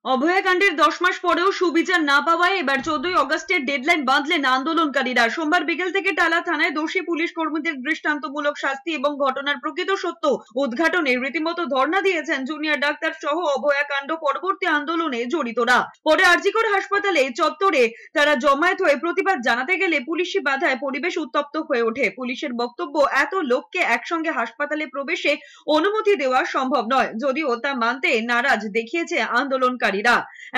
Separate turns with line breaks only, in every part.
অভয়াকাণ্ডের 10 মাস পরেও সুবিচার না পাওয়ায় এবার 14ই অগস্টের ডেডলাইন বাঁধলেন আন্দোলনকারীরা। সোমবার বিকেল থেকে টালা থানায় দোষী পুলিশ কর্মীদের দৃষ্টান্তমূলক শাস্তি এবং ঘটনার প্রকৃত সত্য উদ্ঘাটনে রীতিমতো ধর্ণা দিয়েছেন জুনিয়র ডাক্তার সহ অভয়াকাণ্ড পরবর্তী আন্দোলনে জড়িতরা। পরে আরজিকর হাসপাতালে চত্বরে তারা জমায়েত হয়ে প্রতিবাদ জানাতে গেলে পুলিশি বাধায় পরিবেশ উত্তপ্ত হয়ে ওঠে। পুলিশের বক্তব্য, এত লোককে একসঙ্গে হাসপাতালে প্রবেশে অনুমতি দেওয়া সম্ভব নয়, যদিও তা মানতে নারাজ দেখিয়েছে আন্দোলনকারীরা।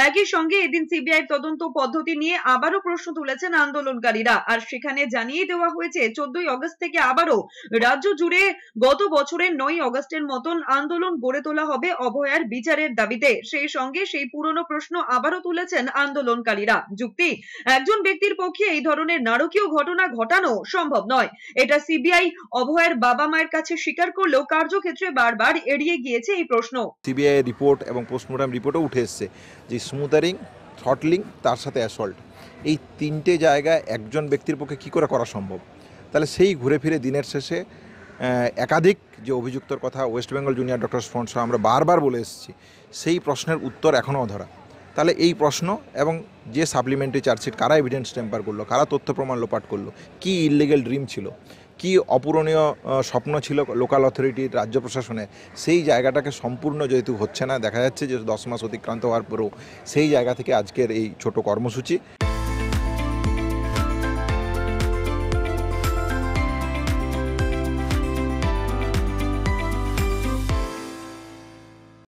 একই সঙ্গে এদিন সিবিআই তদন্ত পদ্ধতি নিয়ে আবারও প্রশ্ন তুলেছেন আন্দোলনকারীরা। আর সেখানে জানিয়ে দেওয়া হয়েছে 14ই অগস্ট থেকে আবারও রাজ্য জুড়ে গত বছরের 9ই অগস্টের মতন আন্দোলন গড়ে তোলা হবে অভয়ার বিচারের দাবিতে। সেই সঙ্গে সেই পুরনো প্রশ্ন আবারও তুলেছেন আন্দোলনকারীরা। যুক্তি, একজন ব্যক্তির পক্ষে এই ধরনের নারকীয় ঘটনা ঘটানো সম্ভব নয়। এটা সিবিআই অভয়ের বাবা মায়ের কাছে স্বীকার করলেও কার্যক্ষেত্রে বারবার এড়িয়ে গিয়েছে এই প্রশ্ন।
সিবিআই রিপোর্ট এবং পোস্টমর্টম রিপোর্টও উঠে এসছে যে স্মুথারিং, থ্রটলিং, তার সাথে অ্যাসল্ট, এই তিনটে জায়গায় একজন ব্যক্তির পক্ষে কী করে করা সম্ভব। তাহলে সেই ঘুরে ফিরে দিনের শেষে একাধিক যে অভিযুক্তর কথা West Bengal junior doctors front সহ আমরা বারবার বলে এসেছি, সেই প্রশ্নের উত্তর এখনও অধরা। তাহলে এই প্রশ্ন এবং যে সাপ্লিমেন্টারি চার্জশিট, কারা এভিডেন্স টেম্পার করলো, কারা তথ্য প্রমাণ লোপাট করলো, কী ইললিগেল ড্রিম ছিল, কি অপূরণীয় স্বপ্ন ছিল লোকাল অথরিটির, রাজ্য প্রশাসনের, সেই জায়গাটাকে সম্পূর্ণ যেহেতু হচ্ছে না, দেখা যাচ্ছে যে 10 মাস অতিক্রান্ত হওয়ার পরেও সেই জায়গা থেকে আজকের এই ছোট কর্মসূচি।